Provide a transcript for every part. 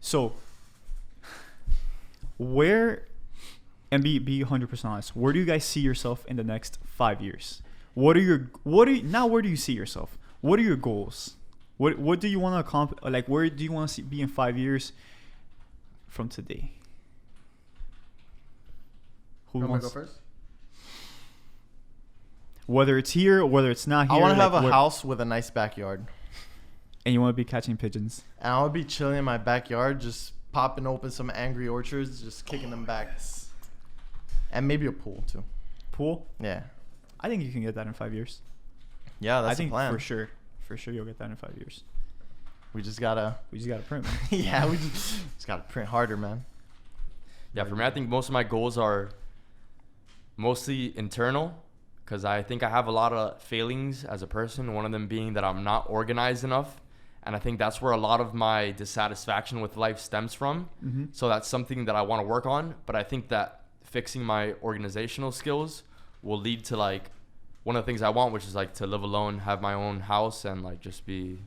So where, and be 100% honest, where do you guys see yourself in the next 5 years? Where do you see yourself? What are your goals? What do you want to accomplish? Like, where do you want to be in 5 years from today? Who Want to wants go first? Whether it's here or whether it's not here. I want to have a house with a nice backyard. And you want to be catching pigeons. And I want to be chilling in my backyard, just popping open some Angry Orchards, just kicking them back. And maybe a pool too. Pool? Yeah. I think you can get that in 5 years. Yeah, that's I think the plan. for sure you'll get that in 5 years. We just gotta print. Man. yeah, we just gotta print harder, man. Yeah, for me, I think most of my goals are mostly internal, because I think I have a lot of failings as a person. One of them being that I'm not organized enough. And I think that's where a lot of my dissatisfaction with life stems from. Mm-hmm. So that's something that I want to work on. But I think that fixing my organizational skills will lead to like one of the things I want, which is like to live alone, have my own house, and like just be,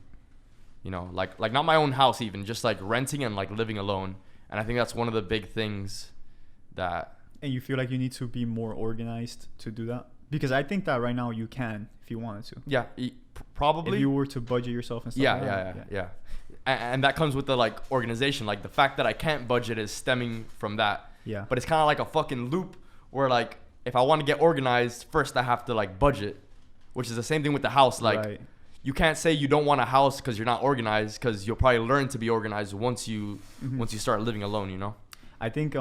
you know, like not my own house even, just like renting and like living alone. And I think that's one of the big things that. And you feel like you need to be more organized to do that? Because I think that right now you can if you wanted to. Yeah, probably. If you were to budget yourself and stuff like that. Yeah. And that comes with the like organization. Like the fact that I can't budget is stemming from that. Yeah. But it's kind of like a fucking loop where like if I want to get organized, first I have to like budget, which is the same thing with the house. Like right. You can't say you don't want a house because you're not organized, because you'll probably learn to be organized once you start living alone, you know? I think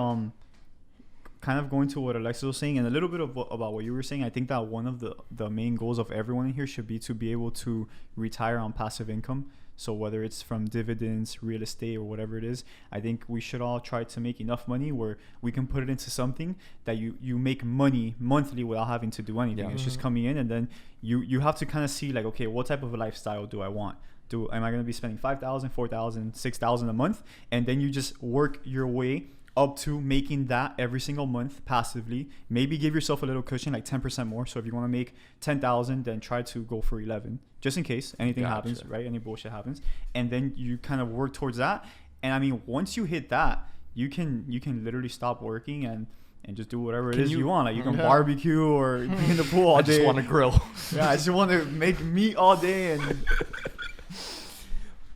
kind of going to what Alexis was saying and a little bit about what you were saying, I think that one of the main goals of everyone in here should be to be able to retire on passive income. So whether it's from dividends, real estate, or whatever it is, I think we should all try to make enough money where we can put it into something that you make money monthly without having to do anything. Yeah. It's just coming in, and then you have to kind of see like, okay, what type of a lifestyle do I want? Am I going to be spending $5,000, $4,000, $6,000 a month? And then you just work your way up to making that every single month passively. Maybe give yourself a little cushion, like 10% more. So if you want to make 10,000, then try to go for 11, just in case anything happens, right? Any bullshit happens, and then you kind of work towards that. And I mean, once you hit that, you can literally stop working and just do whatever it is you want. Like you can barbecue or be in the pool all day. I just want to grill. Yeah, I just want to make meat all day, and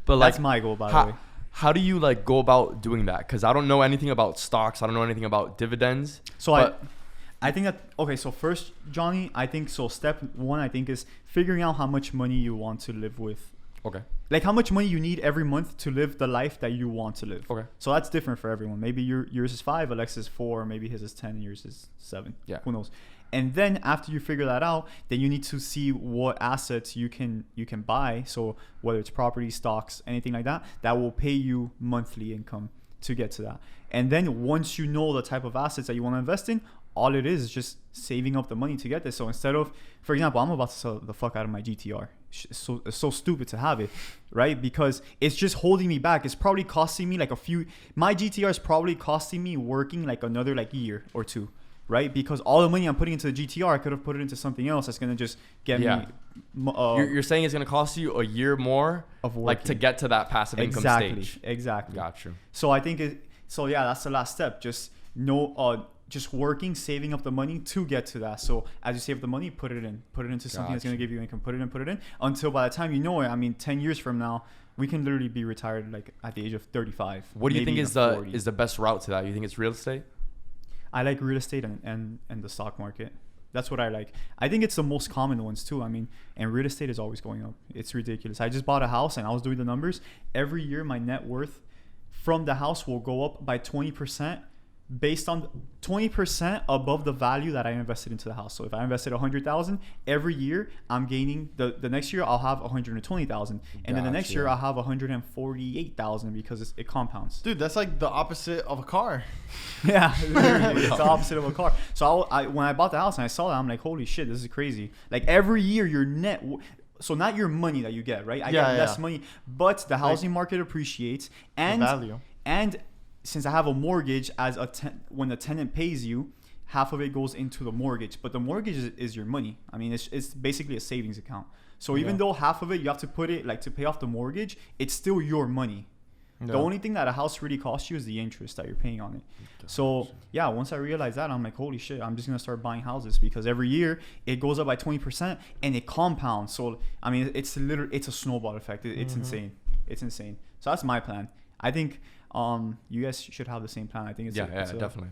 but like, that's my goal, by the way. How do you like go about doing that? Because I don't know anything about stocks. I don't know anything about dividends. So I think that, okay, so first, Johnny, I think, so step one, I think, is figuring out how much money you want to live with. Okay. Like how much money you need every month to live the life that you want to live. Okay. So that's different for everyone. Maybe yours is 5, Alexis is 4, maybe his is 10, yours is 7. Yeah. Who knows? And then after you figure that out, then you need to see what assets you can buy. So whether it's property, stocks, anything like that, that will pay you monthly income to get to that. And then once you know the type of assets that you want to invest in, all it is just saving up the money to get there. So instead of, for example, I'm about to sell the fuck out of my GTR. It's so stupid to have it, right? Because it's just holding me back. It's probably costing me like my GTR is probably costing me working like another like year or two. Right, because all the money I'm putting into the GTR, I could have put it into something else that's gonna just get me. You're saying it's gonna cost you a year more of working, like to get to that passive income stage. Exactly. Gotcha. So I think that's the last step. Just just working, saving up the money to get to that. So as you save the money, put it into something that's gonna give you income. Put it in until by the time you know it. I mean, 10 years from now, we can literally be retired like at the age of 35. What do you think is the best route to that? You think it's real estate? I like real estate and the stock market. That's what I like. I think it's the most common ones too. I mean, and real estate is always going up. It's ridiculous. I just bought a house and I was doing the numbers. Every year, my net worth from the house will go up by 20%, based on 20% above the value that I invested into the house. So if I invested 100,000 every year, I'm gaining the next year I'll have 120,000, and then the next year I'll have 148,000 because it compounds. Dude, that's like the opposite of a car. Yeah, it's the opposite of a car. So when I bought the house and I saw that, I'm like, holy shit, this is crazy. Like every year your net. So not your money that you get, right? I get less money, but the housing market appreciates and the value. And since I have a mortgage, when the tenant pays you, half of it goes into the mortgage. But the mortgage is your money. I mean, it's basically a savings account. So even though half of it you have to put it like to pay off the mortgage, it's still your money. The Yeah. only thing that a house really costs you is the interest that you're paying on it. So yeah, once I realized that, I'm like, holy shit, I'm just gonna start buying houses because every year it goes up by 20% and it compounds. So I mean, it's a snowball effect. It's Mhm. insane. It's insane. So that's my plan. I think you guys should have the same plan. I think it's yeah, it's definitely.